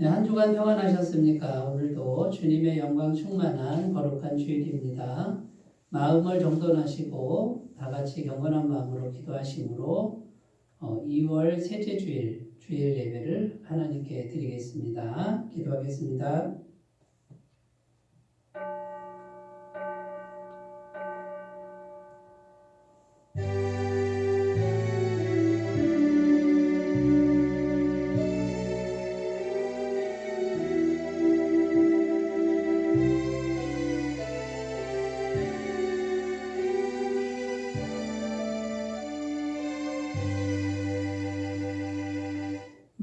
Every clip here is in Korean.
네, 한 주간 평안하셨습니까? 오늘도 주님의 영광 충만한 거룩한 주일입니다. 마음을 정돈하시고 다 같이 경건한 마음으로 기도하심으로 2월 셋째 주일 예배를 하나님께 드리겠습니다. 기도하겠습니다.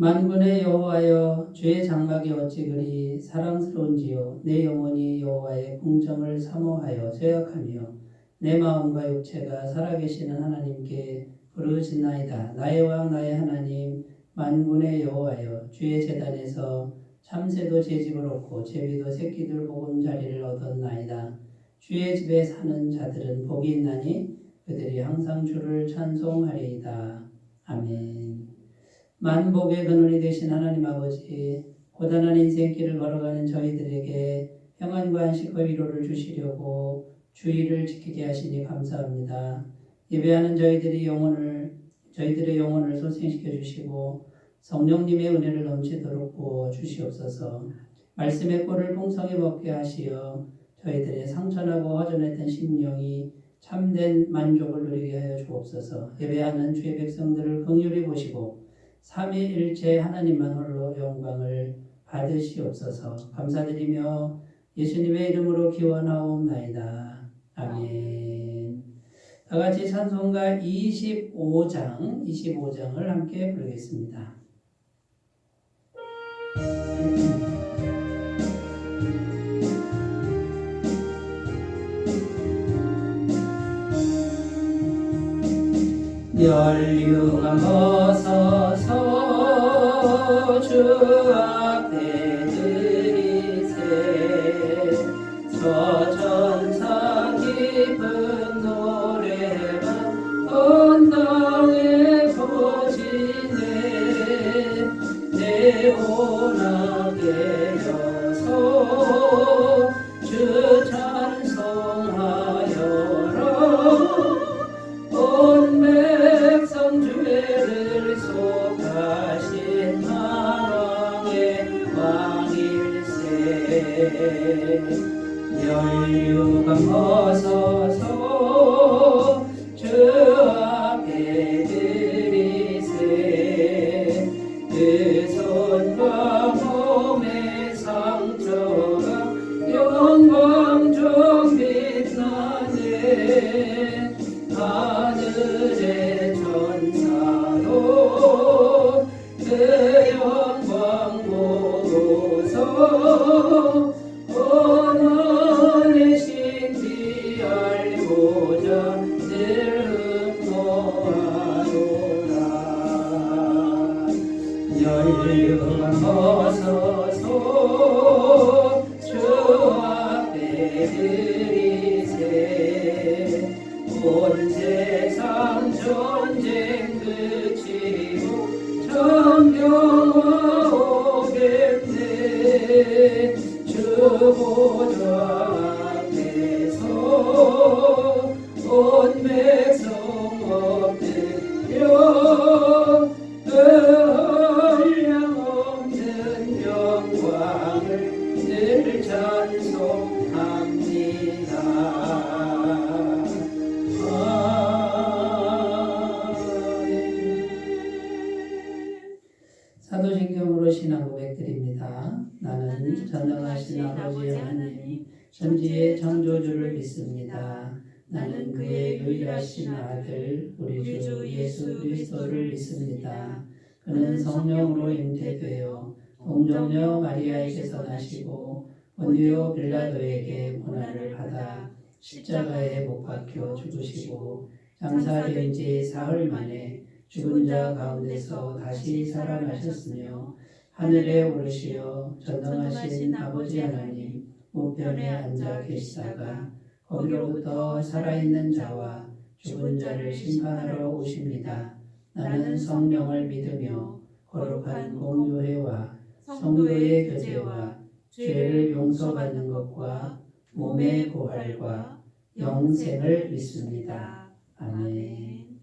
만군의 여호와여, 주의 장막이 어찌 그리 사랑스러운지요. 내 영혼이 여호와의 궁정을 사모하여 쇠약하며 내 마음과 육체가 살아계시는 하나님께 부르짖나이다. 나의 왕 나의 하나님, 만군의 여호와여, 주의 제단에서 참새도 제집을 얻고 제비도 새끼들 보금자리를 얻었나이다. 주의 집에 사는 자들은 복이 있나니 그들이 항상 주를 찬송하리이다. 아멘. 만복의 근원이 되신 하나님 아버지, 고단한 인생길을 걸어가는 저희들에게 평안과 안식과 위로를 주시려고 주의를 지키게 하시니 감사합니다. 예배하는 저희들의 영혼을 소생시켜 주시고 성령님의 은혜를 넘치도록 부어 주시옵소서. 말씀의 꼴을 풍성히 먹게 하시어 저희들의 상처나고 허전했던 심령이 참된 만족을 누리게 하여 주옵소서. 예배하는 주의 백성들을 긍휼히 보시고 삼위일체 하나님만 홀로 영광을 받으시옵소서. 감사드리며 예수님의 이름으로 기원하옵나이다. 아멘. 다같이 찬송가 25장을 함께 부르겠습니다. 멸류관 벗어서 주 앞에 드리세. 저 천사 깊은 노래가 온 땅에 퍼지네. 내 혼하게 여서 주 찬송하여라. 온 백성 죄를 속하신 만왕의 왕일세. 멸류관 벗어서 주 앞에 드리세. 그 손과 몸의 상처가 영광 빛나네. 하늘의 천사도 그 영광 보고서 원한의 신비 알고자 늘 응모하노라. 멸류관 벗어서 주 앞에 드리세. 온 세상 전쟁 그치고 정경화 오겠네. 주 보좌 앞에서 온 백성 엎드려 한량없는 영광을 늘 찬송합니다. 사도신경으로 신앙 고백드립니다. 나는 전능하신 아버지 하나님 천지의 창조주를 믿습니다. 나는 그의 유일하신 아들 우리 주 예수 그리스도를 믿습니다. 그는 성령으로 잉태되어 동정녀 마리아에게서 나시고 본디오 빌라도에게 고난을 받아 십자가에 못 박혀 죽으시고 장사된 지 사흘 만에 죽은 자 가운데서 다시 살아나셨으며 하늘에 오르시어 전능하신 아버지 하나님 우편에 앉아 계시다가 거기로부터 살아있는 자와 죽은 자를 심판하러 오십니다. 나는 성령을 믿으며 거룩한 공교회와 성도의 교제와 죄를 용서받는 것과 몸의 부활과 영생을 믿습니다. 아멘.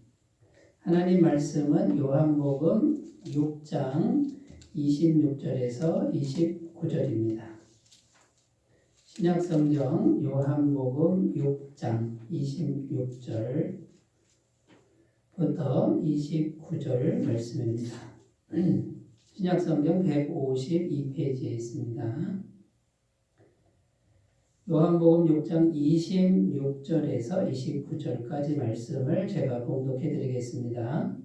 하나님 말씀은 요한복음 6장 26절에서 29절입니다. 신약성경 요한복음 6장 26절부터 29절 말씀입니다. 신약성경 152페이지에 있습니다. 요한복음 6장 26절에서 29절까지 말씀을 제가 봉독해 드리겠습니다.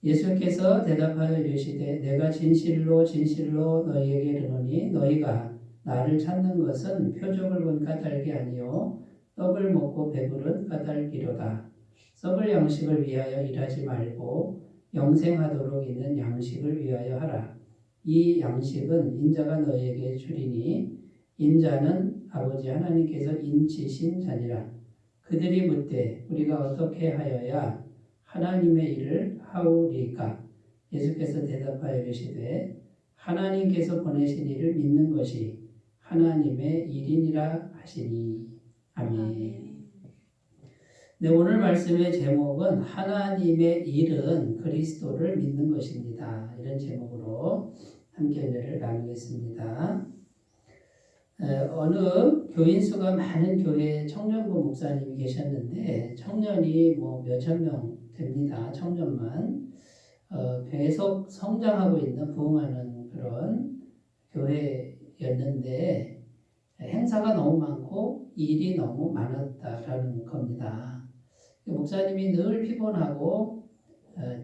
예수께서 대답하여 이르시되 내가 진실로 진실로 너희에게 이르노니 너희가 나를 찾는 것은 표적을 본 까닭이 아니요 떡을 먹고 배부른 까닭이로다. 썩을 양식을 위하여 일하지 말고 영생하도록 있는 양식을 위하여 하라. 이 양식은 인자가 너희에게 주리니 인자는 아버지 하나님께서 인치신 자니라. 그들이 묻되 우리가 어떻게 하여야 하나님의 일을 하오리까? 예수께서 대답하여 이르시되 하나님께서 보내신 일을 믿는 것이 하나님의 일이니라 하시니. 아멘. 네, 오늘 말씀의 제목은 하나님의 일은 그리스도를 믿는 것입니다. 이런 제목으로 함께 은혜를 나누겠습니다. 어느 교인 수가 많은 교회에 청년부 목사님이 계셨는데 청년이 몇천 명 됩니다. 청년만 계속 성장하고 있는 부흥하는 그런 교회였는데 행사가 너무 많고 일이 너무 많았다라는 겁니다. 목사님이 늘 피곤하고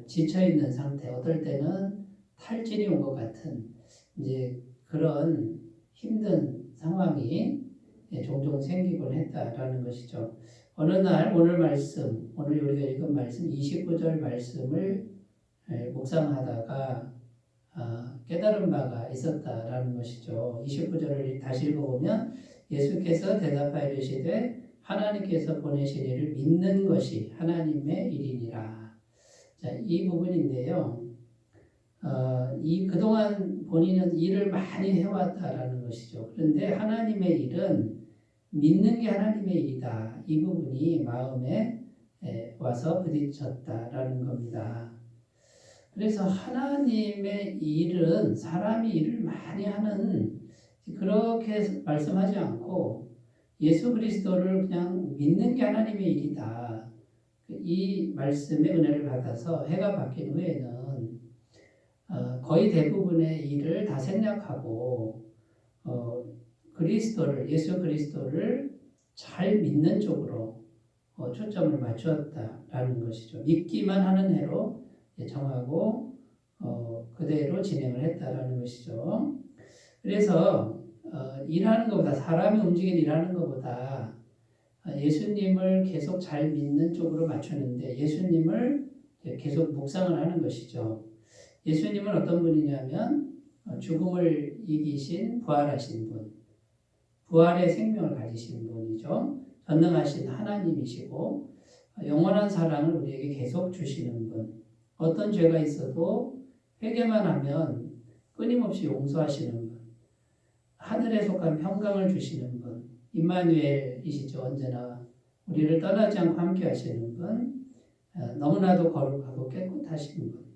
지쳐있는 상태, 어떨 때는 탈진이 온 것 같은 이제 그런 힘든 상황이 종종 생기곤 했다라는 것이죠. 어느 날 오늘 말씀, 오늘 우리가 읽은 말씀 29절 말씀을 묵상하다가 깨달은 바가 있었다라는 것이죠. 29절을 다시 읽어보면 예수께서 대답하여 이르시되 하나님께서 보내신 일을 믿는 것이 하나님의 일이니라. 자, 이 부분인데요. 그동안 본인은 일을 많이 해왔다라는 것이죠. 그런데 하나님의 일은 믿는 게 하나님의 일이다. 이 부분이 마음에 와서 부딪혔다라는 겁니다. 그래서 하나님의 일은 사람이 일을 많이 하는 그렇게 말씀하지 않고 예수 그리스도를 그냥 믿는 게 하나님의 일이다. 이 말씀의 은혜를 받아서 해가 바뀐 후에는 거의 대부분의 일을 다 생략하고 예수 그리스도를 잘 믿는 쪽으로 초점을 맞추었다라는 것이죠. 믿기만 하는 해로 정하고 그대로 진행을 했다라는 것이죠. 그래서 일하는 것보다 사람이 움직이는 일하는 것보다 예수님을 계속 잘 믿는 쪽으로 맞추는데 예수님을 계속 묵상을 하는 것이죠. 예수님은 어떤 분이냐면 죽음을 이기신 부활하신 분, 부활의 생명을 가지신 분이죠. 전능하신 하나님이시고 영원한 사랑을 우리에게 계속 주시는 분, 어떤 죄가 있어도 회개만 하면 끊임없이 용서하시는 분, 하늘에 속한 평강을 주시는 분, 임마누엘이시죠. 언제나 우리를 떠나지 않고 함께 하시는 분, 너무나도 거룩하고 깨끗하신 분.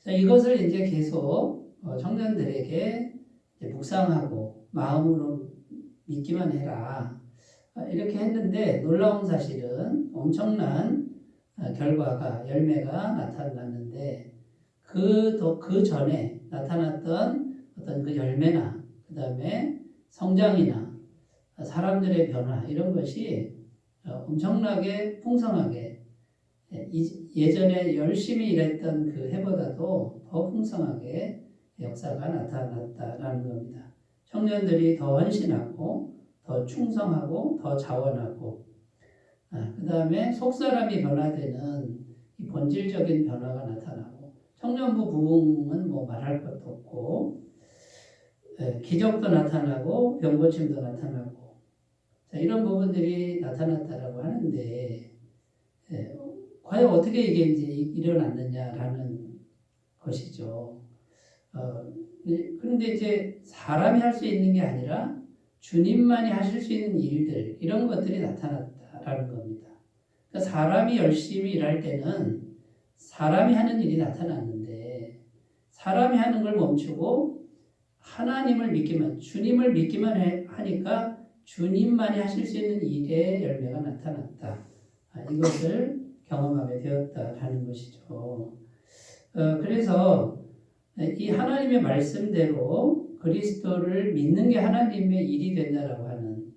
자, 이것을 이제 계속 청년들에게 묵상하고 마음으로 믿기만 해라. 이렇게 했는데 놀라운 사실은 엄청난 결과가 열매가 나타났는데 그 전에 나타났던 어떤 그 열매나 그 다음에 성장이나 사람들의 변화 이런 것이 엄청나게 풍성하게 예전에 열심히 일했던 그 해보다도 더 풍성하게 역사가 나타났다라는 겁니다. 청년들이 더 헌신하고 더 충성하고 더 자원하고 그 다음에 속사람이 변화되는 이 본질적인 변화가 나타나고 청년부 부흥은 말할 것도 없고 기적도 나타나고 병고침도 나타나고 자, 이런 부분들이 나타났다라고 하는데 과연 어떻게 이게 이제 일어났느냐라는 것이죠. 그런데 이제 사람이 할 수 있는 게 아니라 주님만이 하실 수 있는 일들, 이런 것들이 나타났다라는 겁니다. 그러니까 사람이 열심히 일할 때는 사람이 하는 일이 나타났는데, 사람이 하는 걸 멈추고 하나님을 믿기만, 주님을 믿기만 하니까 주님만이 하실 수 있는 일의 열매가 나타났다. 이것을 경험하게 되었다라는 것이죠. 그래서 이 하나님의 말씀대로 그리스도를 믿는 게 하나님의 일이 된다라고 하는,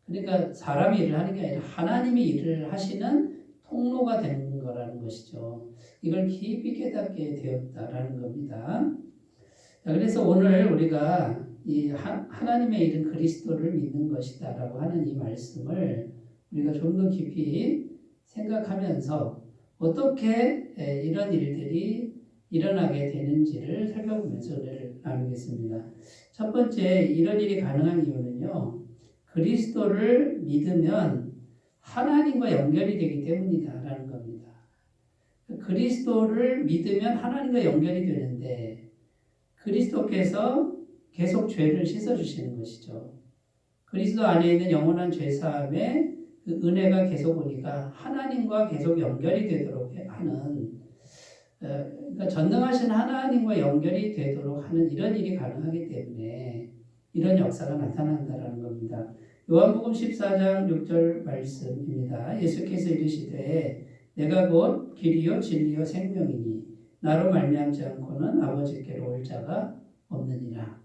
그러니까 사람이 일을 하는 게 아니라 하나님이 일을 하시는 통로가 되는 거라는 것이죠. 이걸 깊이 깨닫게 되었다라는 겁니다. 그래서 오늘 우리가 이 하나님의 일은 그리스도를 믿는 것이다라고 하는 이 말씀을 우리가 좀 더 깊이 생각하면서 어떻게 이런 일들이 일어나게 되는지를 살펴보면서 은혜를 나누겠습니다. 첫 번째, 이런 일이 가능한 이유는요, 그리스도를 믿으면 하나님과 연결이 되기 때문이다라는 겁니다. 그리스도를 믿으면 하나님과 연결이 되는데 그리스도께서 계속 죄를 씻어주시는 것이죠. 그리스도 안에 있는 영원한 죄사함의 그 은혜가 계속 오니까 하나님과 계속 연결이 되도록 하는, 그러니까 전능하신 하나님과 연결이 되도록 하는 이런 일이 가능하기 때문에 이런 역사가 나타난다는 겁니다. 요한복음 14장 6절 말씀입니다. 예수께서 이르시되 내가 곧 길이요 진리요 생명이니 나로 말미암지 않고는 아버지께로 올 자가 없느니라.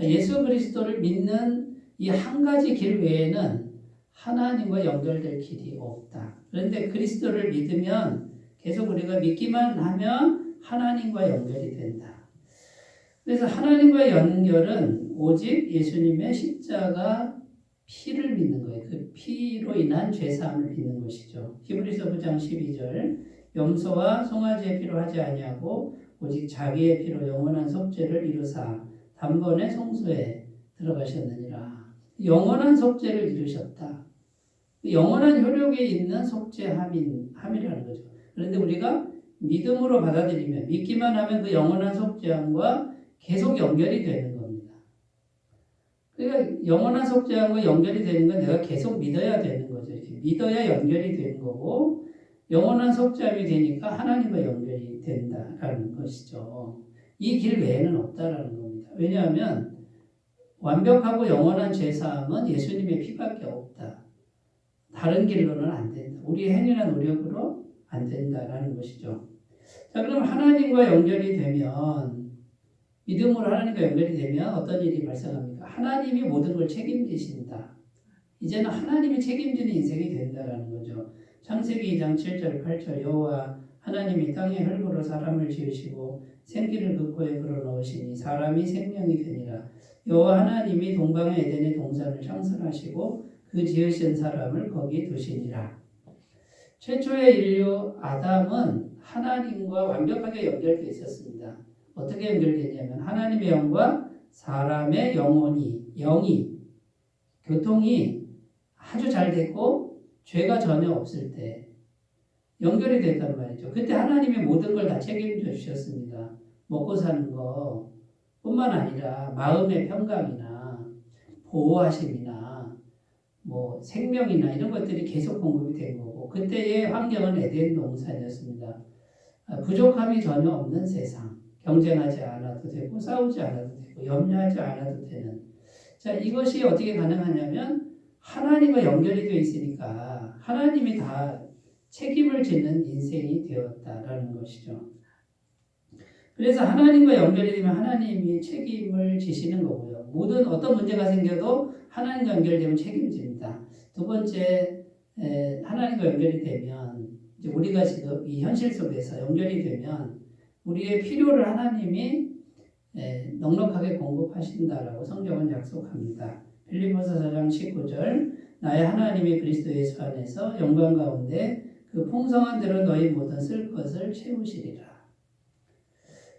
예수 그리스도를 믿는 이 한 가지 길 외에는 하나님과 연결될 길이 없다. 그런데 그리스도를 믿으면 계속 우리가 믿기만 하면 하나님과 연결이 된다. 그래서 하나님과의 연결은 오직 예수님의 십자가 피를 믿는 거예요. 그 피로 인한 죄사함을 믿는 것이죠. 히브리서 9장 12절 염소와 송아지의 피로 하지 아니하고 오직 자기의 피로 영원한 속죄를 이루사 단번에 성소에 들어가셨느니라. 영원한 속죄를 이루셨다. 영원한 효력에 있는 속죄함이라는 거죠. 그런데 우리가 믿음으로 받아들이면, 믿기만 하면 그 영원한 속죄함과 계속 연결이 되는 겁니다. 그러니까 영원한 속죄함과 연결이 되는 건 내가 계속 믿어야 되는 거죠. 이렇게 믿어야 연결이 되는 거고, 영원한 속죄함이 되니까 하나님과 연결이 된다라는 것이죠. 이 길 외에는 없다라는 겁니다. 왜냐하면 완벽하고 영원한 죄사함은 예수님의 피밖에 없다. 다른 길로는 안 된다. 우리의 행위나 노력으로 안 된다라는 것이죠. 자, 그럼 하나님과 연결이 되면, 믿음으로 하나님과 연결이 되면 어떤 일이 발생합니까? 하나님이 모든 걸 책임지신다. 이제는 하나님이 책임지는 인생이 된다라는 거죠. 창세기 2장 7절 8절 여호와 하나님이 땅의 흙으로 사람을 지으시고 생기를 그 코에 불어넣으시니 사람이 생명이 되니라. 여호와 하나님이 동방의 에덴의 동산을 창설하시고 그 지으신 사람을 거기 두시니라. 최초의 인류 아담은 하나님과 완벽하게 연결되어 있었습니다. 어떻게 연결되냐면 하나님의 영과 사람의 영이 교통이 아주 잘 됐고 죄가 전혀 없을 때 연결이 됐단 말이죠. 그때 하나님이 모든 걸 다 책임져 주셨습니다. 먹고 사는 거 뿐만 아니라 마음의 평강이나 보호하심이나 뭐 생명이나 이런 것들이 계속 공급이 된 거고, 그때의 환경은 에덴 동산이었습니다. 부족함이 전혀 없는 세상, 경쟁하지 않아도 되고 싸우지 않아도 되고 염려하지 않아도 되는. 자, 이것이 어떻게 가능하냐면 하나님과 연결이 되어 있으니까 하나님이 다 책임을 지는 인생이 되었다라는 것이죠. 그래서 하나님과 연결이 되면 하나님이 책임을 지시는 거고요. 모든 어떤 문제가 생겨도 하나님과 연결되면 책임집니다. 두 번째, 하나님과 연결이 되면 이제 우리가 지금 이 현실 속에서 연결이 되면 우리의 필요를 하나님이 넉넉하게 공급하신다라고 성경은 약속합니다. 빌립보서 4장 19절 나의 하나님이 그리스도 예수 안에서 영광 가운데 그 풍성한 대로 너희 모든 쓸 것을 채우시리라.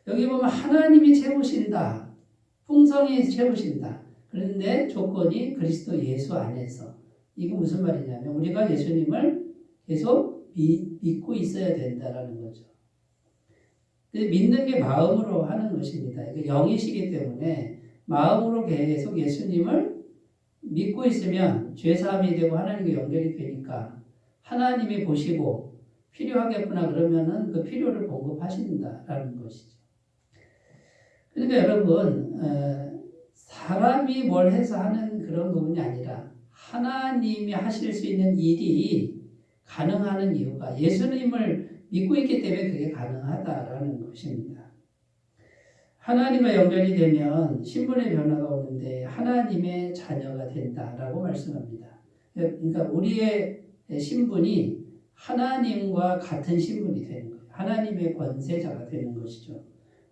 여기 보면 하나님이 채우신다. 풍성히 채우신다. 그런데 조건이 그리스도 예수 안에서. 이거 무슨 말이냐면 우리가 예수님을 계속 믿고 있어야 된다라는 거죠. 믿는 게 마음으로 하는 것입니다. 영이시기 때문에 마음으로 계속 예수님을 믿고 있으면 죄사함이 되고 하나님과 연결이 되니까 하나님이 보시고 필요하겠구나 그러면은 그 필요를 공급하신다라는 것이죠. 그러니까 여러분 사람이 뭘 해서 하는 그런 부분이 아니라 하나님이 하실 수 있는 일이 가능하는 이유가 예수님을 믿고 있기 때문에 그게 가능하다라는 것입니다. 하나님과 연결이 되면 신분의 변화가 오는데 하나님의 자녀가 된다라고 말씀합니다. 그러니까 우리의 신분이 하나님과 같은 신분이 되는 거예요. 하나님의 권세자가 되는 것이죠.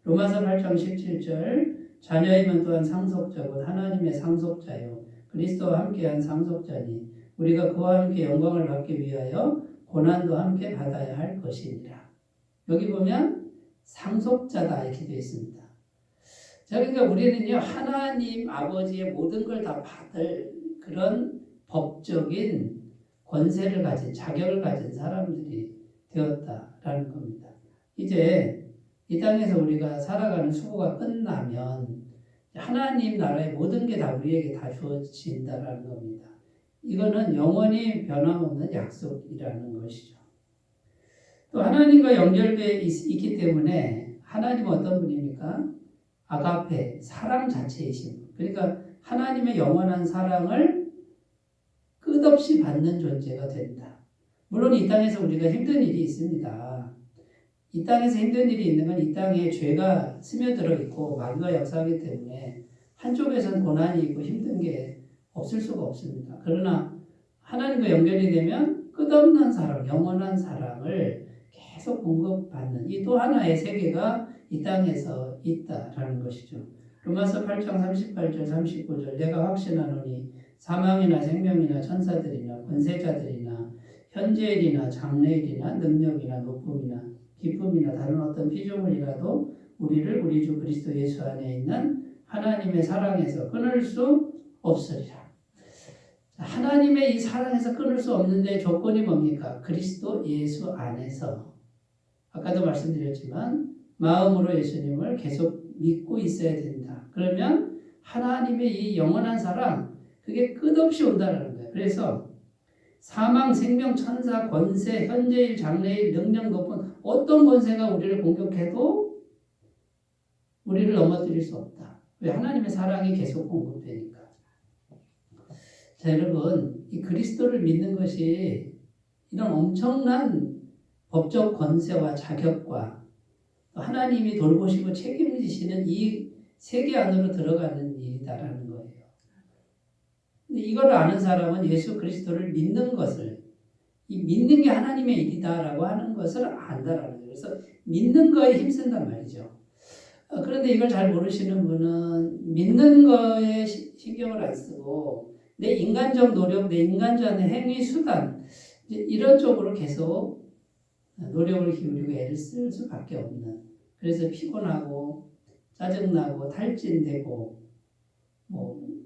로마서 8장 17절 자녀이면 또한 상속자고 하나님의 상속자요 그리스도와 함께한 상속자니 우리가 그와 함께 영광을 받기 위하여 고난도 함께 받아야 할 것이니라. 여기 보면 상속자다 이렇게 되어 있습니다. 자, 그러니까 우리는요 하나님 아버지의 모든 걸 다 받을 그런 법적인 권세를 가진 자격을 가진 사람들이 되었다라는 겁니다. 이제 이 땅에서 우리가 살아가는 수고가 끝나면 하나님 나라의 모든 게 다 우리에게 다 주어진다라는 겁니다. 이거는 영원히 변함없는 약속이라는 것이죠. 또 하나님과 연결되어 있기 때문에 하나님은 어떤 분입니까? 아가페, 사랑 자체이신 분. 그러니까 하나님의 영원한 사랑을 끝없이 받는 존재가 된다. 물론 이 땅에서 우리가 힘든 일이 있습니다. 이 땅에서 힘든 일이 있는 건 이 땅에 죄가 스며들어 있고 마귀가 역사하기 때문에 한쪽에서는 고난이 있고 힘든 게 없을 수가 없습니다. 그러나 하나님과 연결이 되면 끝없는 사랑, 영원한 사랑을 계속 공급받는 이 또 하나의 세계가 이 땅에서 있다라는 것이죠. 로마서 8장 38절 39절 내가 확신하노니 사망이나 생명이나 천사들이나 권세자들이나 현재일이나 장래일이나 능력이나 높음이나 기쁨이나 다른 어떤 피조물이라도 우리를 우리 주 그리스도 예수 안에 있는 하나님의 사랑에서 끊을 수 없으리라. 하나님의 이 사랑에서 끊을 수 없는데 조건이 뭡니까? 그리스도 예수 안에서 아까도 말씀드렸지만 마음으로 예수님을 계속 믿고 있어야 된다. 그러면 하나님의 이 영원한 사랑 그게 끝없이 온다는 거예요. 그래서 사망, 생명, 천사, 권세, 현재일, 장래일, 능력 높은 어떤 권세가 우리를 공격해도 우리를 넘어뜨릴 수 없다. 왜? 하나님의 사랑이 계속 공급되니까. 자, 여러분, 이 그리스도를 믿는 것이 이런 엄청난 법적 권세와 자격과 하나님이 돌보시고 책임지시는 이 세계 안으로 들어가는 일이다라는 거예요. 근데 이걸 아는 사람은 예수 그리스도를 믿는 것을 이 믿는 게 하나님의 일이다라고 하는 것을 안다라는 거예요. 그래서 믿는 거에 힘쓴단 말이죠. 그런데 이걸 잘 모르시는 분은 믿는 거에 신경을 안 쓰고 내 인간적 노력, 내 인간적 행위, 수단 이런 쪽으로 계속 노력을 기울이고 애를 쓸 수밖에 없는 그래서 피곤하고 짜증나고 탈진되고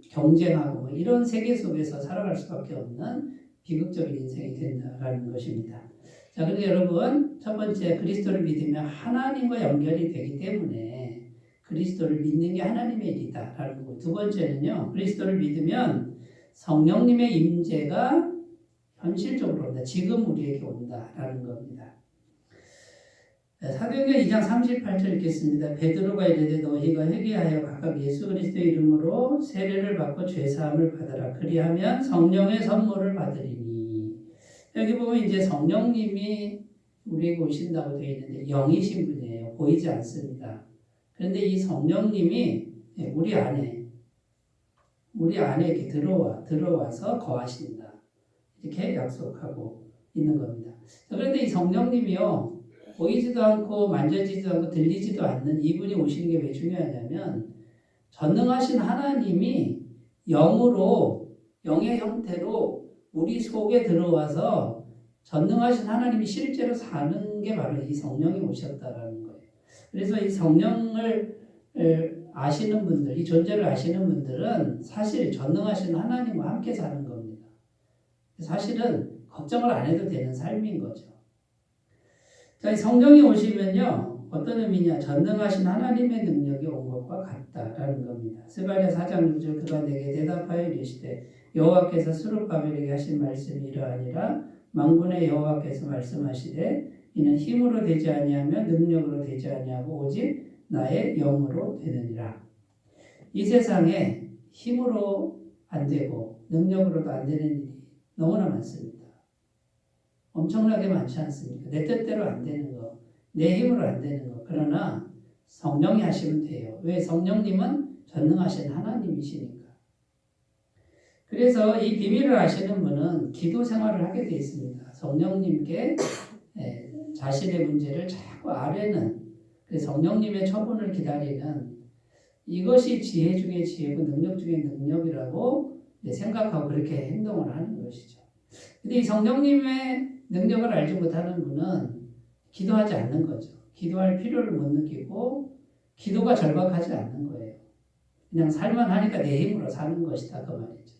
경쟁하고 이런 세계 속에서 살아갈 수밖에 없는 비극적인 인생이 된다라는 것입니다. 자, 그런데 여러분 첫 번째 그리스도를 믿으면 하나님과 연결이 되기 때문에 그리스도를 믿는 게 하나님의 일이다라는 거고 두 번째는요 그리스도를 믿으면 성령님의 임재가 현실적으로 온다. 지금 우리에게 온다라는 겁니다. 사도행전 2장 38절 읽겠습니다. 베드로가 이르되 너희가 회개하여 각각 예수 그리스도의 이름으로 세례를 받고 죄사함을 받으라. 그리하면 성령의 선물을 받으리니. 여기 보면 이제 성령님이 우리에게 오신다고 되어 있는데 영이신 분이에요. 보이지 않습니다. 그런데 이 성령님이 우리 안에 이렇게 들어와서 거하신다. 이렇게 약속하고 있는 겁니다. 그런데 이 성령님이요. 보이지도 않고 만져지지도 않고 들리지도 않는 이분이 오시는 게 왜 중요하냐면 전능하신 하나님이 영의 형태로 우리 속에 들어와서 전능하신 하나님이 실제로 사는 게 바로 이 성령이 오셨다라는 거예요. 그래서 이 성령을 아시는 분들, 이 존재를 아시는 분들은 사실 전능하신 하나님과 함께 사는 겁니다. 사실은 걱정을 안 해도 되는 삶인 거죠. 자, 이 성령이 오시면요, 어떤 의미냐? 전능하신 하나님의 능력이 온 것과 같다라는 겁니다. 스가랴 4장 6절 그가 내게 대답하여 이르시되 여호와께서 스룹바벨에게 하신 말씀이 이러하니라 만군의 여호와께서 말씀하시되 이는 힘으로 되지 아니하며 능력으로 되지 아니하고 오직 나의 영으로 되느니라. 이 세상에 힘으로 안 되고 능력으로도 안 되는 일이 너무나 많습니다. 엄청나게 많지 않습니까? 내 뜻대로 안 되는 거, 내 힘으로 안 되는 거. 그러나 성령이 하시면 돼요. 왜? 성령님은 전능하신 하나님이시니까. 그래서 이 비밀을 아시는 분은 기도 생활을 하게 되어 있습니다. 성령님께 자신의 문제를 자꾸 아뢰는, 성령님의 처분을 기다리는, 이것이 지혜 중에 지혜고 능력 중에 능력이라고 생각하고 그렇게 행동을 하는 것이죠. 근데 이 성령님의 능력을 알지 못하는 분은 기도하지 않는 거죠. 기도할 필요를 못 느끼고 기도가 절박하지 않는 거예요. 그냥 살만 하니까 내 힘으로 사는 것이다 그 말이죠.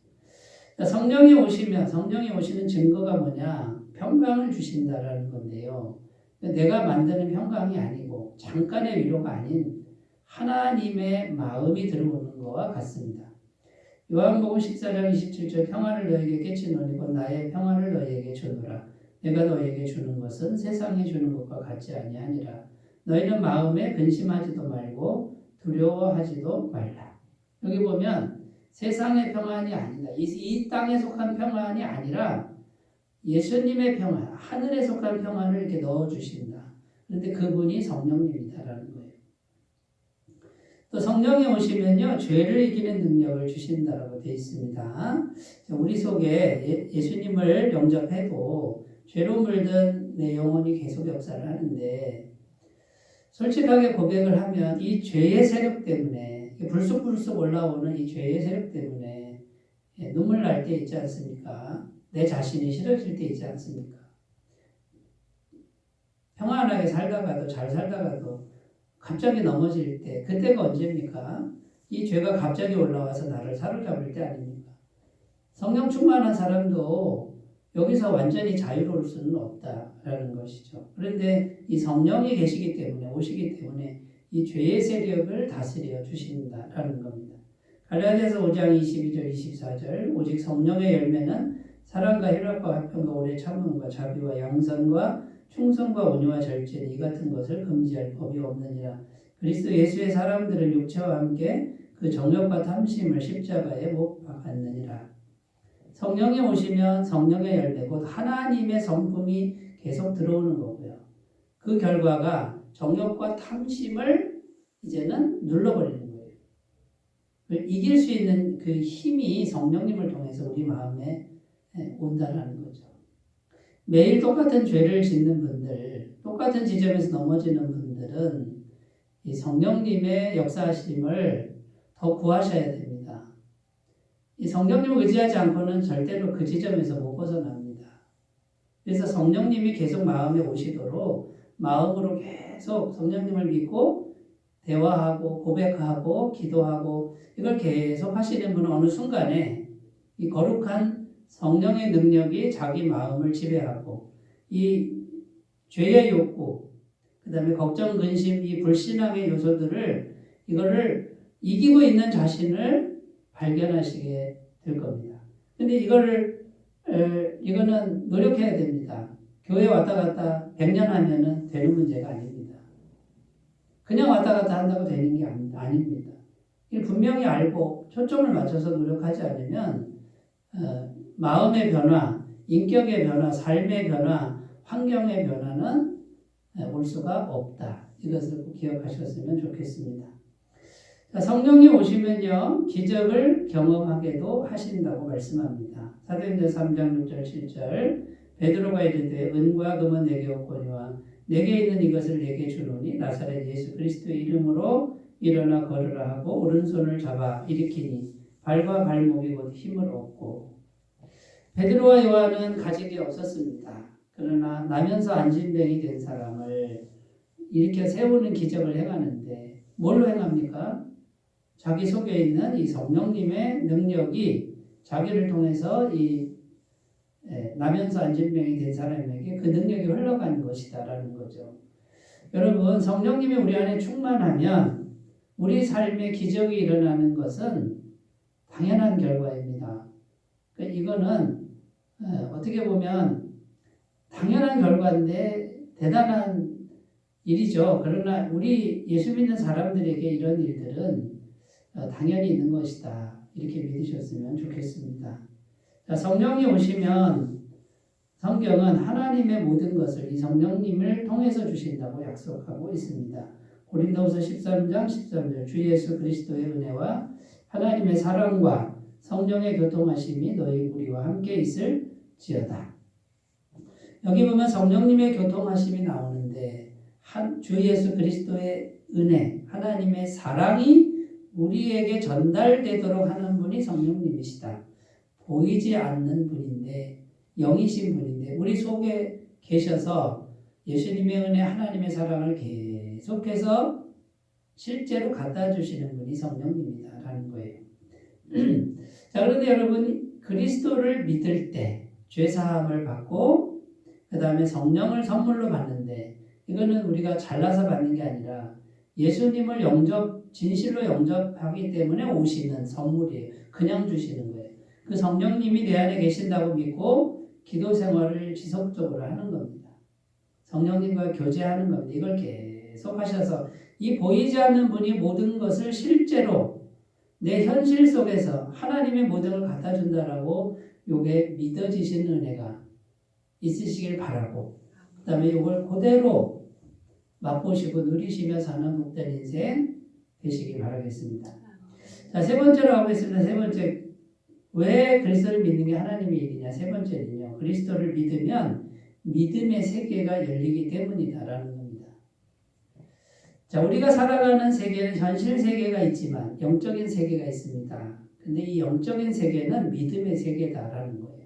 성령이 오시면, 성령이 오시는 증거가 뭐냐? 평강을 주신다라는 건데요. 내가 만드는 평강이 아니고 잠깐의 위로가 아닌 하나님의 마음이 들어오는 것과 같습니다. 요한복음 14장 27절 평화를 너에게 끼치노니 곧 나의 평화를 너에게 주노라. 내가 너에게 주는 것은 세상이 주는 것과 같지 아니하니라. 너희는 마음에 근심하지도 말고 두려워하지도 말라. 여기 보면 세상의 평안이 아니다. 이 땅에 속한 평안이 아니라 예수님의 평안, 하늘에 속한 평안을 이렇게 넣어주신다. 그런데 그분이 성령님이다라는 거예요. 또 성령이 오시면요, 죄를 이기는 능력을 주신다라고 되어 있습니다. 우리 속에 예수님을 영접해도 죄로 물든 내 영혼이 계속 역사를 하는데, 솔직하게 고백을 하면 이 죄의 세력 때문에, 불쑥불쑥 올라오는 이 죄의 세력 때문에 눈물 날 때 있지 않습니까? 내 자신이 싫어질 때 있지 않습니까? 평안하게 살다가도, 잘 살다가도 갑자기 넘어질 때, 그때가 언제입니까? 이 죄가 갑자기 올라와서 나를 사로잡을 때 아닙니까? 성령 충만한 사람도 여기서 완전히 자유로울 수는 없다라는 것이죠. 그런데 이 성령이 계시기 때문에, 오시기 때문에 이 죄의 세력을 다스려 주신다라는 겁니다. 갈라디아서 5장 22절 24절 오직 성령의 열매는 사랑과 희락과 화평과 오래 참음과 자비와 양선과 충성과 온유와 절제는 이 같은 것을 금지할 법이 없느니라. 그리스도 예수의 사람들은 육체와 함께 그 정욕과 탐심을 십자가에 못 박았느니라. 성령이 오시면 성령의 열매, 곧 하나님의 성품이 계속 들어오는 거고요. 그 결과가 정욕과 탐심을 이제는 눌러버리는 거예요. 이길 수 있는 그 힘이 성령님을 통해서 우리 마음에 온다라는 거죠. 매일 똑같은 죄를 짓는 분들, 똑같은 지점에서 넘어지는 분들은 이 성령님의 역사하심을 더 구하셔야 됩니다. 이 성령님을 의지하지 않고는 절대로 그 지점에서 못 벗어납니다. 그래서 성령님이 계속 마음에 오시도록 마음으로 계속 성령님을 믿고 대화하고 고백하고 기도하고 이걸 계속 하시는 분은 어느 순간에 이 거룩한 성령의 능력이 자기 마음을 지배하고 이 죄의 욕구, 그 다음에 걱정, 근심, 이 불신앙의 요소들을 이거를 이기고 있는 자신을 발견하시게 될 겁니다. 근데 이거는 노력해야 됩니다. 교회 왔다 갔다 100년 하면은 되는 문제가 아닙니다. 그냥 왔다 갔다 한다고 되는 게 아닙니다. 이걸 분명히 알고 초점을 맞춰서 노력하지 않으면 마음의 변화, 인격의 변화, 삶의 변화, 환경의 변화는 올 수가 없다. 이것을 꼭 기억하셨으면 좋겠습니다. 성령이 오시면요, 기적을 경험하게도 하신다고 말씀합니다. 사도행전 3장 6절 7절 베드로가 이르되 은과 금은 내게 없거니와 내게 있는 이것을 내게 주노니 나사렛 예수 그리스도의 이름으로 일어나 걸으라 하고 오른손을 잡아 일으키니 발과 발목이 곧 힘을 얻고. 베드로와 요한은 가진 게 없었습니다. 그러나 나면서 안진뱅이 된 사람을 일으켜 세우는 기적을 행하는데 뭘로 행합니까? 자기 속에 있는 이 성령님의 능력이 자기를 통해서 이 나면서 안진병이 된 사람에게 그 능력이 흘러가는 것이다라는 거죠. 여러분, 성령님이 우리 안에 충만하면 우리 삶에 기적이 일어나는 것은 당연한 결과입니다. 이거는 어떻게 보면 당연한 결과인데 대단한 일이죠. 그러나 우리 예수 믿는 사람들에게 이런 일들은 당연히 있는 것이다. 이렇게 믿으셨으면 좋겠습니다. 자, 성령이 오시면 성경은 하나님의 모든 것을 이 성령님을 통해서 주신다고 약속하고 있습니다. 고린도후서 13장 13절 주 예수 그리스도의 은혜와 하나님의 사랑과 성령의 교통하심이 너희 우리와 함께 있을지어다. 여기 보면 성령님의 교통하심이 나오는데 주 예수 그리스도의 은혜, 하나님의 사랑이 우리에게 전달되도록 하는 분이 성령님이시다. 보이지 않는 분인데 영이신 분인데 우리 속에 계셔서 예수님의 은혜, 하나님의 사랑을 계속해서 실제로 갖다 주시는 분이 성령님이다라는 거예요. 자, 그런데 여러분 그리스도를 믿을 때 죄사함을 받고 그 다음에 성령을 선물로 받는데 이거는 우리가 잘나서 받는 게 아니라 예수님을 진실로 영접하기 때문에 오시는 선물이에요. 그냥 주시는 거예요. 그 성령님이 내 안에 계신다고 믿고 기도 생활을 지속적으로 하는 겁니다. 성령님과 교제하는 겁니다. 이걸 계속 하셔서 이 보이지 않는 분이 모든 것을 실제로 내 현실 속에서 하나님의 모든 걸 갖다 준다라고 요게 믿어지시는 은혜가 있으시길 바라고 그 다음에 이걸 그대로 맛보시고 누리시며 사는 복된 인생 되시길 바라겠습니다. 자, 세 번째로 가보겠습니다. 세 번째, 왜 그리스도를 믿는 게 하나님의 일이냐? 세 번째는요, 그리스도를 믿으면 믿음의 세계가 열리기 때문이다라는 겁니다. 자, 우리가 살아가는 세계는 현실 세계가 있지만 영적인 세계가 있습니다. 근데 이 영적인 세계는 믿음의 세계다라는 거예요.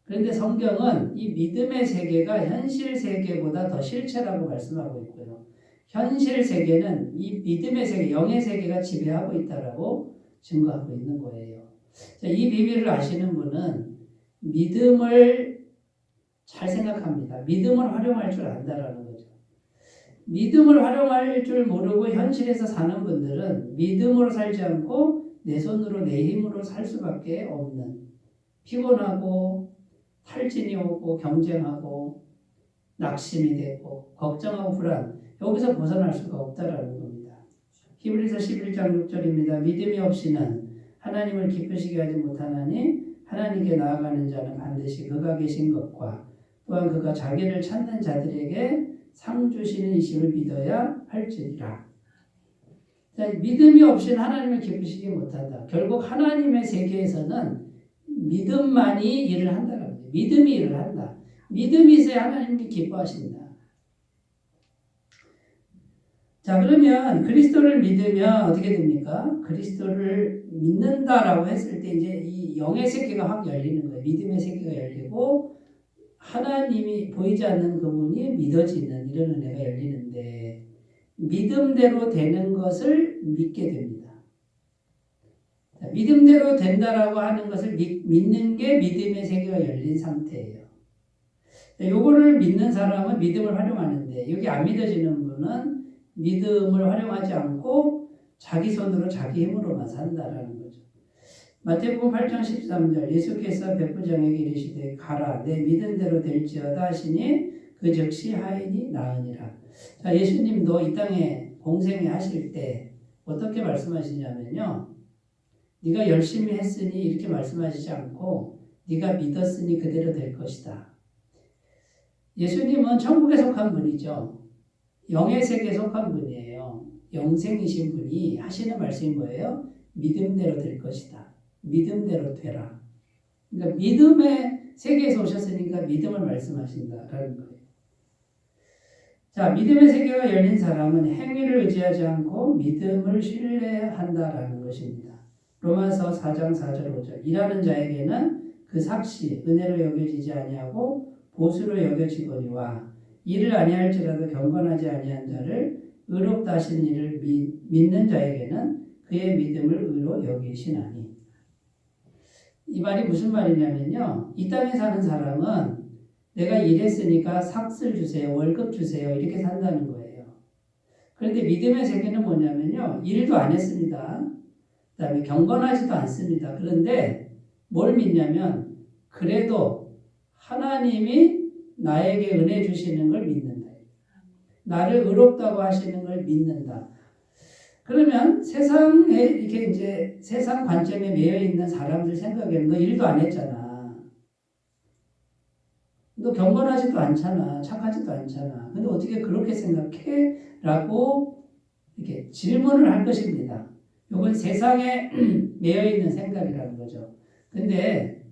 그런데 성경은 이 믿음의 세계가 현실 세계보다 더 실체라고 말씀하고 있고요. 현실 세계는 이 믿음의 세계, 영의 세계가 지배하고 있다라고 증거하고 있는 거예요. 자, 이 비밀을 아시는 분은 믿음을 잘 생각합니다. 믿음을 활용할 줄 안다라는 거죠. 믿음을 활용할 줄 모르고 현실에서 사는 분들은 믿음으로 살지 않고 내 손으로 내 힘으로 살 수밖에 없는 피곤하고 탈진이 오고 경쟁하고 낙심이 되고 걱정하고 불안 여기서 벗어날 수가 없다라는 겁니다. 히브리서 11장 6절입니다. 믿음이 없이는 하나님을 기쁘시게 하지 못하나니 하나님께 나아가는 자는 반드시 그가 계신 것과 또한 그가 자기를 찾는 자들에게 상 주시는 이심을 믿어야 할지니라. 자, 믿음이 없이는 하나님을 기쁘시게 못한다. 결국 하나님의 세계에서는 믿음만이 일을 한다는 거예요. 믿음이 일을 한다. 믿음이 있어야 하나님이 기뻐하신다. 자, 그러면 그리스도를 믿으면 어떻게 됩니까? 그리스도를 믿는다라고 했을 때 이제 이 영의 세계가 확 열리는 거예요. 믿음의 세계가 열리고 하나님이 보이지 않는 그분이 믿어지는 이런 은혜가 열리는데 믿음대로 되는 것을 믿게 됩니다. 자, 믿음대로 된다라고 하는 것을 믿는 게 믿음의 세계가 열린 상태예요. 요거를 믿는 사람은 믿음을 활용하는데 여기 안 믿어지는 분은 믿음을 활용하지 않고 자기 손으로 자기 힘으로만 산다라는 거죠. 마태복음 8장 13절 예수께서 백부장에게 이르시되 가라 내 믿은 대로 될지어다 하시니 그 즉시 하인이 나으니라. 자, 예수님도 이 땅에 공생애 하실 때 어떻게 말씀하시냐면요. 네가 열심히 했으니 이렇게 말씀하시지 않고 네가 믿었으니 그대로 될 것이다. 예수님은 천국에 속한 분이죠. 영의 세계에 속한 분이에요. 영생이신 분이 하시는 말씀이 뭐예요? 믿음대로 될 것이다. 믿음대로 되라. 그러니까 믿음의 세계에서 오셨으니까 믿음을 말씀하신다라는 거예요. 자, 믿음의 세계가 열린 사람은 행위를 의지하지 않고 믿음을 신뢰한다라는 것입니다. 로마서 4장 4절 5절 일하는 자에게는 그 삭시 은혜로 여겨지지 아니하고 보수로 여겨지거니와 일을 아니할지라도 경건하지 아니한 자를 의롭다 하시는 이를 믿는 자에게는 그의 믿음을 의로 여기시나니. 이 말이 무슨 말이냐면요. 이 땅에 사는 사람은 내가 일했으니까 삭슬 주세요. 월급 주세요. 이렇게 산다는 거예요. 그런데 믿음의 세계는 뭐냐면요. 일도 안 했습니다. 그다음에 경건하지도 않습니다. 그런데 뭘 믿냐면 그래도 하나님이 나에게 은혜 주시는 걸 믿는다. 나를 의롭다고 하시는 걸 믿는다. 그러면 세상에 이렇게 이제 세상 관점에 매여 있는 사람들 생각에는 너 일도 안 했잖아. 너 경건하지도 않잖아. 착하지도 않잖아. 근데 어떻게 그렇게 생각해? 라고 이렇게 질문을 할 것입니다. 이건 세상에 매여 있는 생각이라는 거죠. 근데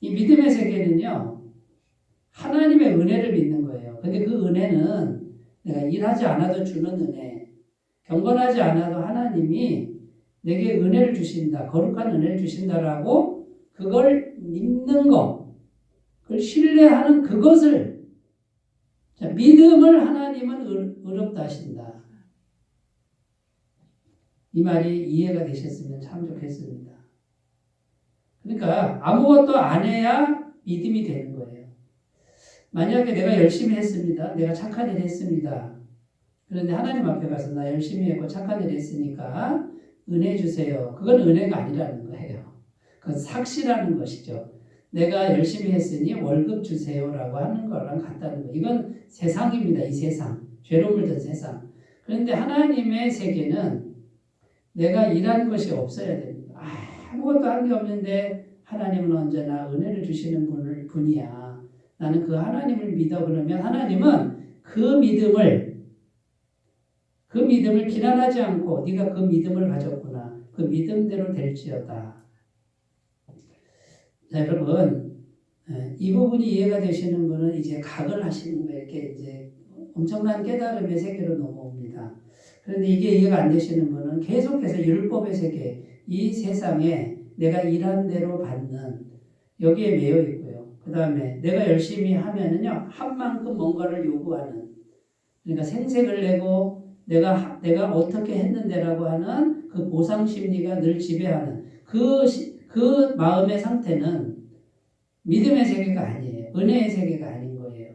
이 믿음의 세계는요, 하나님의 은혜를 믿는 거예요. 근데 그 은혜는 내가 일하지 않아도 주는 은혜, 경건하지 않아도 하나님이 내게 은혜를 주신다, 거룩한 은혜를 주신다라고 그걸 믿는 거, 그걸 신뢰하는 그것을, 자, 믿음을 하나님은 의롭다 하신다. 이 말이 이해가 되셨으면 참 좋겠습니다. 그러니까 아무것도 안 해야 믿음이 되는 거예요. 만약에 내가 열심히 했습니다. 내가 착한 일 했습니다. 그런데 하나님 앞에 가서 나 열심히 했고 착한 일 했으니까 은혜 주세요. 그건 은혜가 아니라는 거예요. 그건 삭시라는 것이죠. 내가 열심히 했으니 월급 주세요라고 하는 거랑 같다는 거예요. 이건 세상입니다. 이 세상. 죄로 물든 세상. 그런데 하나님의 세계는 내가 일한 것이 없어야 됩니다. 아무것도 한 게 없는데 하나님은 언제나 은혜를 주시는 분이야. 나는 그 하나님을 믿어. 그러면 하나님은 그 믿음을 비난하지 않고 네가 그 믿음을 가졌구나. 그 믿음대로 될지어다. 자, 여러분, 이 부분이 이해가 되시는 분은 이제 각을 하시는 거예요. 이렇게 이제 엄청난 깨달음의 세계로 넘어옵니다. 그런데 이게 이해가 안 되시는 분은 계속해서 율법의 세계, 이 세상에 내가 일한 대로 받는 여기에 매여 있고요. 그 다음에 내가 열심히 하면은요, 한 만큼 뭔가를 요구하는, 그러니까 생색을 내고 내가 어떻게 했는데라고 하는 그 보상 심리가 늘 지배하는 그 마음의 상태는 믿음의 세계가 아니에요. 은혜의 세계가 아닌 거예요.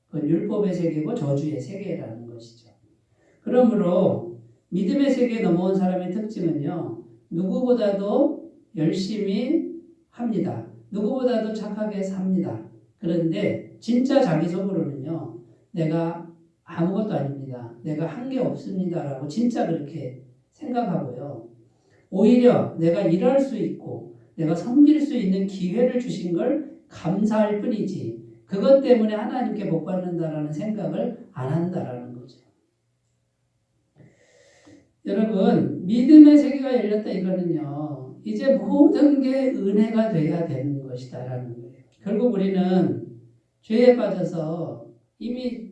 그건 율법의 세계고 저주의 세계라는 것이죠. 그러므로 믿음의 세계에 넘어온 사람의 특징은요, 누구보다도 열심히 합니다. 누구보다도 착하게 삽니다. 그런데 진짜 자기 속으로는요, 내가 아무것도 아닙니다. 내가 한 게 없습니다라고 진짜 그렇게 생각하고요. 오히려 내가 일할 수 있고 내가 섬길 수 있는 기회를 주신 걸 감사할 뿐이지 그것 때문에 하나님께 복 받는다라는 생각을 안 한다라는 거죠. 여러분, 믿음의 세계가 열렸다 이거는요, 이제 모든 게 은혜가 돼야 되는 것이다라는 거예요. 결국 우리는 죄에 빠져서 이미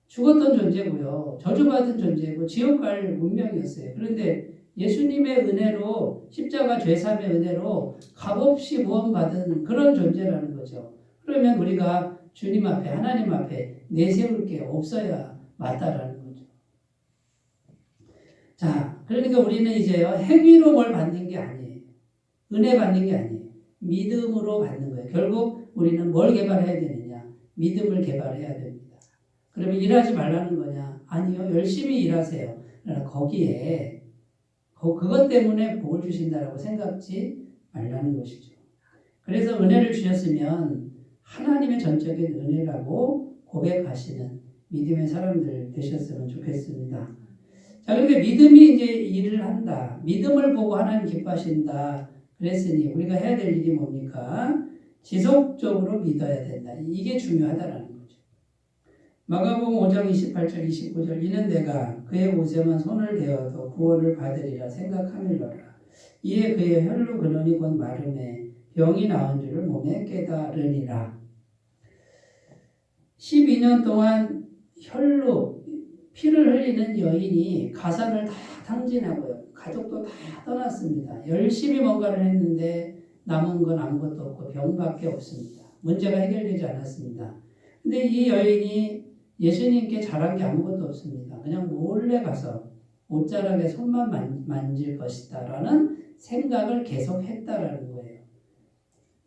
죽었던 존재고요. 저주받은 존재고 지옥 갈 운명이었어요. 그런데 예수님의 은혜로 십자가 죄삼의 은혜로 값없이 구원받은 그런 존재라는 거죠. 그러면 우리가 주님 앞에 하나님 앞에 내세울 게 없어야 맞다라는 거죠. 자, 그러니까 우리는 이제요, 행위로 뭘 받는 게 아니에요. 은혜 받는 게 아니에요. 믿음으로 받는 거예요. 결국 우리는 뭘 개발해야 되느냐? 믿음을 개발해야 됩니다. 그러면 일하지 말라는 거냐? 아니요. 열심히 일하세요. 그러나 거기에 그것 때문에 복을 주신다라고 생각지 말라는 것이죠. 그래서 은혜를 주셨으면 하나님의 전적인 은혜라고 고백하시는 믿음의 사람들 되셨으면 좋겠습니다. 자, 그러니까 믿음이 이제 일을 한다. 믿음을 보고 하나님 기뻐하신다. 그랬으니 우리가 해야 될 일이 뭡니까? 지속적으로 믿어야 된다. 이게 중요하다라는 거죠. 마가복음 5장 28절 29절 이는 내가 그의 옷에만 손을 대어도 구원을 받으리라 생각하밀러라. 이에 그의 혈로 근원이 곧 마름에 병이 나은 줄을 몸에 깨달으니라. 12년 동안 혈로 피를 흘리는 여인이 가산을 다 탕진하고요. 가족도 다 떠났습니다. 열심히 뭔가를 했는데 남은 건 아무것도 없고 병밖에 없습니다. 문제가 해결되지 않았습니다. 근데 이 여인이 예수님께 잘한 게 아무것도 없습니다. 그냥 몰래 가서 옷자락에 손만 만질 것이다 라는 생각을 계속 했다라는 거예요.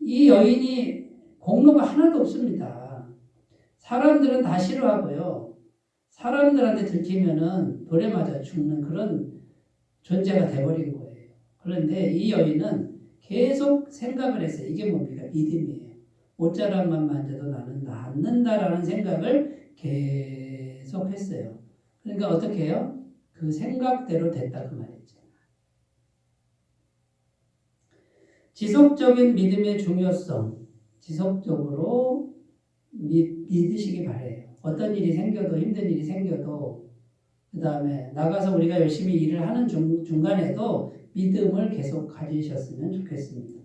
이 여인이 공로가 하나도 없습니다. 사람들은 다 싫어하고요. 사람들한테 들키면은 돌에 맞아 죽는 그런 존재가 돼버린 거예요. 그런데 이 여인은 계속 생각을 했어요. 이게 뭡니까? 믿음이에요. 옷자락만 만져도 나는 낫는다라는 생각을 계속 했어요. 그러니까 어떻게 해요? 그 생각대로 됐다 그 말이죠. 지속적인 믿음의 중요성, 지속적으로 믿으시기 바래요. 어떤 일이 생겨도, 힘든 일이 생겨도, 그 다음에 나가서 우리가 열심히 일을 하는 중간에도 믿음을 계속 가지셨으면 좋겠습니다.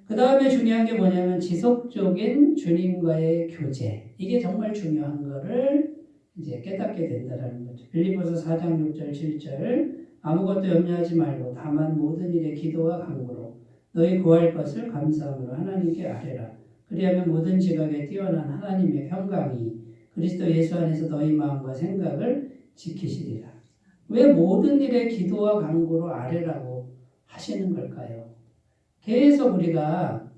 그 다음에 중요한 게 뭐냐면 지속적인 주님과의 교제. 이게 정말 중요한 거를 이제 깨닫게 된다는 거죠. 빌립보서 4장 6절 7절 아무것도 염려하지 말고 다만 모든 일에 기도와 간구로 너희 구할 것을 감사함으로 하나님께 아뢰라. 그리하면 모든 지각에 뛰어난 하나님의 평강이 그리스도 예수 안에서 너희 마음과 생각을 지키시리라. 왜 모든 일에 기도와 간구로 아뢰라고 하시는 걸까요? 계속 우리가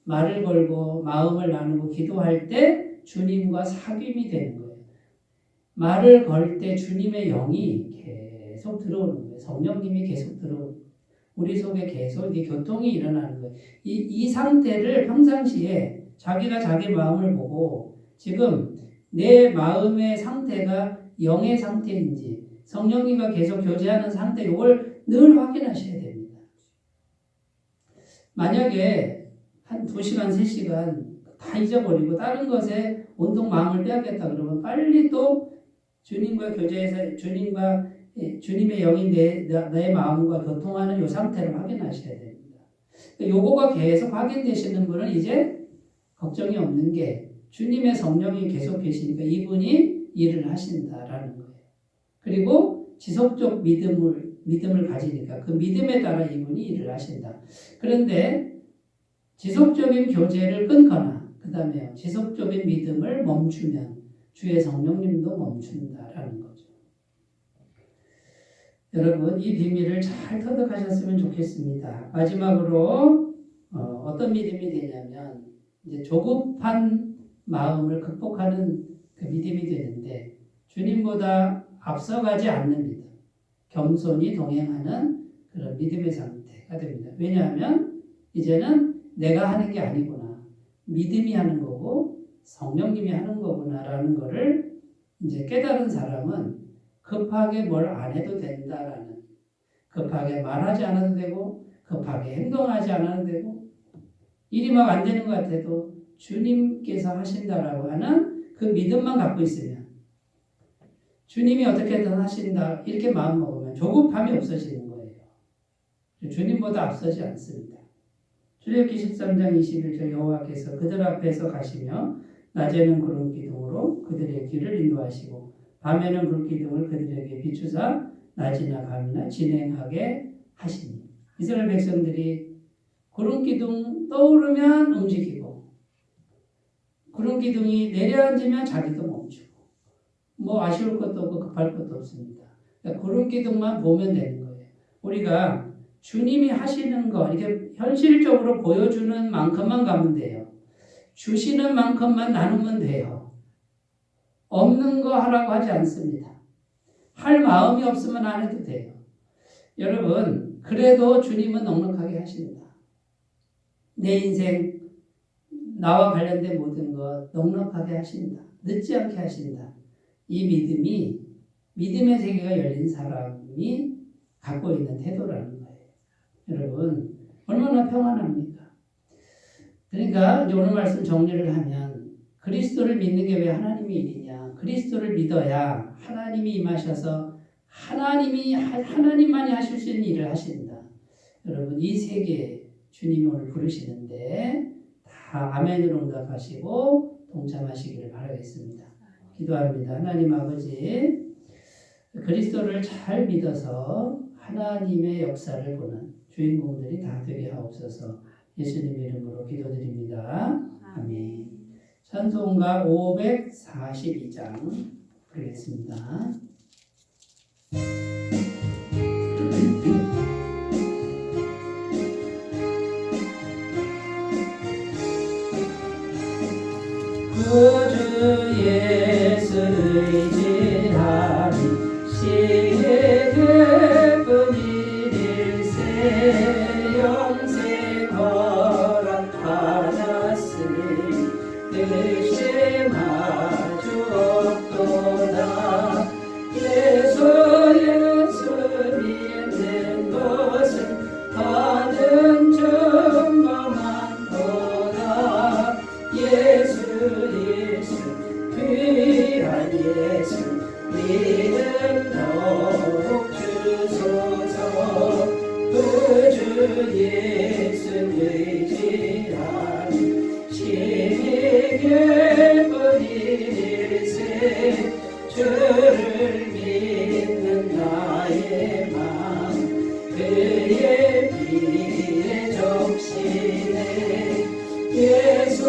말을 걸고 마음을 나누고 기도할 때 주님과 사귐이 되는 거예요. 말을 걸 때 주님의 영이 계속 들어오는 거예요. 성령님이 계속 들어오는 거예요. 우리 속에 계속 이 교통이 일어나는 거예요. 이 상태를 평상시에 자기가 자기 마음을 보고 지금 내 마음의 상태가 영의 상태인지 성령님과 계속 교제하는 상태 이걸 늘 확인하셔야 됩니다. 만약에 한 2시간, 3시간 다 잊어버리고 다른 것에 온통 마음을 빼앗겠다 그러면 빨리 또 주님과 교제해서 주님의 영이 내 마음과 교통하는 이 상태를 확인하셔야 됩니다. 요거가 계속 확인되시는 분은 이제 걱정이 없는 게 주님의 성령이 계속 계시니까 이분이 일을 하신다라는 거예요. 그리고 지속적 믿음을 가지니까 그 믿음에 따라 이분이 일을 하신다. 그런데 지속적인 교제를 끊거나 그 다음에 지속적인 믿음을 멈추면 주의 성령님도 멈춘다라는 거죠. 여러분 이 비밀을 잘 터득하셨으면 좋겠습니다. 마지막으로 어떤 믿음이 되냐면 이제 조급한 마음을 극복하는 그 믿음이 되는데 주님보다 앞서가지 않는 믿음, 겸손히 동행하는 그런 믿음의 상태가 됩니다. 왜냐하면 이제는 내가 하는 게 아니구나. 믿음이 하는 거고 성령님이 하는 거구나라는 거를 이제 깨달은 사람은 급하게 뭘 안 해도 된다라는, 급하게 말하지 않아도 되고 급하게 행동하지 않아도 되고 일이 막 안 되는 것 같아도 주님께서 하신다라고 하는 그 믿음만 갖고 있으면 주님이 어떻게든 하신다 이렇게 마음 먹으면 조급함이 없어지는 거예요. 주님보다 앞서지 않습니다. 출애굽기 13장 21절 여호와께서 그들 앞에서 가시며 낮에는 구름 기둥으로 그들의 길을 인도하시고 밤에는 불 기둥을 그들에게 비추사 낮이나 밤이나 진행하게 하시니. 이스라엘 백성들이 구름 기둥 떠오르면 움직이고 구름 기둥이 내려앉으면 자기도 멈추고 뭐 아쉬울 것도 없고 급할 것도 없습니다. 그러니까 구름 기둥만 보면 되는 거예요. 우리가 주님이 하시는 거 이렇게 현실적으로 보여주는 만큼만 가면 돼요. 주시는 만큼만 나누면 돼요. 없는 거 하라고 하지 않습니다. 할 마음이 없으면 안 해도 돼요. 여러분 그래도 주님은 넉넉하게 하신다. 내 인생 나와 관련된 모든 것 넉넉하게 하신다. 늦지 않게 하신다. 이 믿음이 믿음의 세계가 열린 사람이 갖고 있는 태도라는 거예요. 여러분 얼마나 평안합니까? 그러니까 이제 오늘 말씀 정리를 하면 그리스도를 믿는 게 왜 하나님의 일이냐? 그리스도를 믿어야 하나님이 임하셔서 하나님만이 하실 수 있는 일을 하신다. 여러분 이 세계에 주님이 오늘 부르시는데 다 아멘으로 응답하시고 동참하시기를 바라겠습니다. 기도합니다. 하나님 아버지 그리스도를 잘 믿어서 하나님의 역사를 보는 주인공들이 다 되게 하옵소서. 예수님 이름으로 기도드립니다. 아멘. 찬송가 542장 부르겠습니다. 예수 의지하니 심히 기쁜 일세 주를 믿는 나의 마음 그의 피에 적시네 예수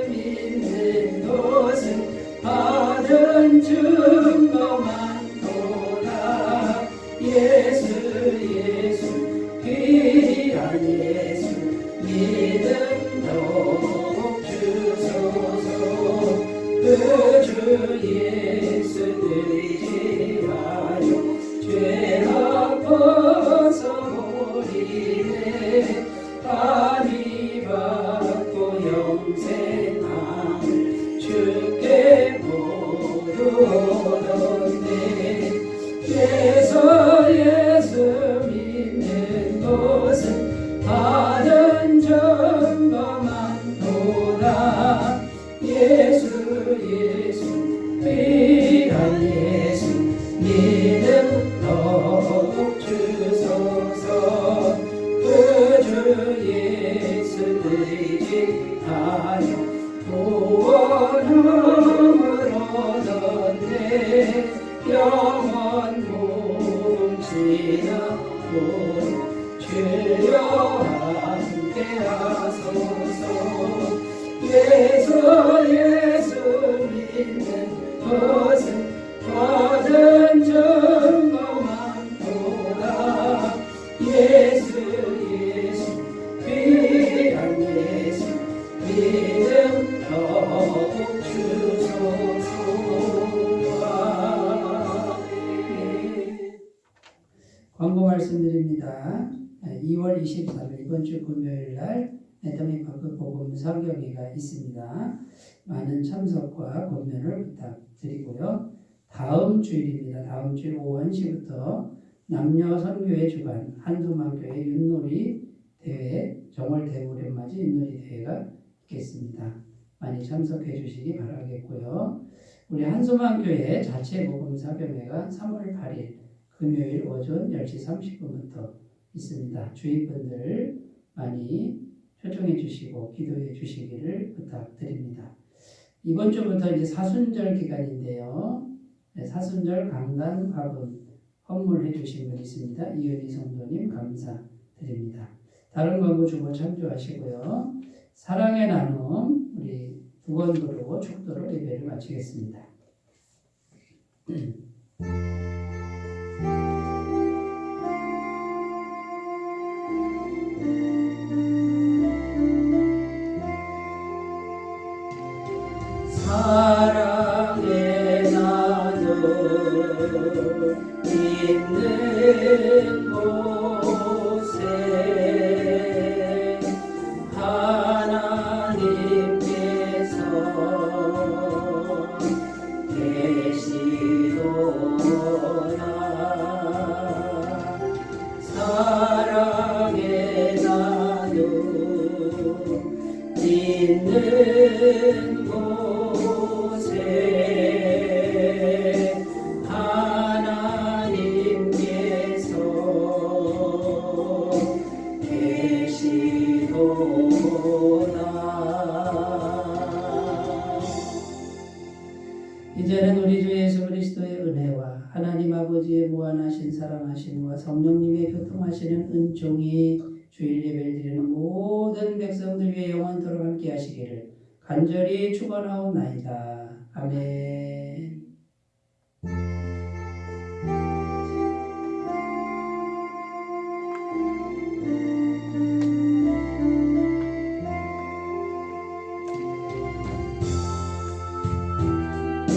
믿는 것은 받은 증거만 도다 예수 귀한 예수 믿음 더욱 주소서 그 주 예수 의지하여 죄악 벗어버리네 감히 받고 영생함 주께 모두 얻었네 예수 믿는 것은 받은 증거만 도다 예수 귀한 예수 믿음 더욱 주소서 그 주 예수 의지하여 구원함을 얻었네 영원 뭉치나고 주여 함께하소서 예수 믿는 것은 받은 증거만 도다 예수 귀한 예수 믿음 더욱 주소서 광고 말씀드립니다. 2월 23일 이번 주 금요일 날 애터미파크 복음 설교회가 있습니다. 많은 참석과 권면을 부탁드리고요. 다음 주일입니다. 다음 주일 오후 1시부터 남녀 선교회 주간 한소만교회 윷놀이 대회 정월 대보련맞이 윷놀이 대회가 있겠습니다. 많이 참석해 주시기 바라겠고요. 우리 한소만교회 자체 복음 설교회가 3월 8일 금요일 오전 10시 30분부터 있습니다. 주위분들 많이 초청해 주시고 기도해 주시기를 부탁드립니다. 이번 주부터 이제 사순절 기간인데요. 사순절 강단 화분 헌물해 주신 분 있습니다. 이은희 성도님 감사드립니다. 다른 광고 주보 참조하시고요. 사랑의 나눔 우리 두 번 부르고 축도로 예배를 마치겠습니다. 사랑의 나눔 있는 곳에 하나님께서 계시도다 사랑의 나눔 있는 곳에 하나님께서 계시도다. 이제는 우리 주 예수 그리스도의 은혜와 하나님 아버지의 무한하신 사랑하심과 성령님의 교통하시는 은총이 주일 예배를 드리는 모든 백성들 위해 영원토록 함께 하시기를 간절히 축원하옵나이다. 아멘.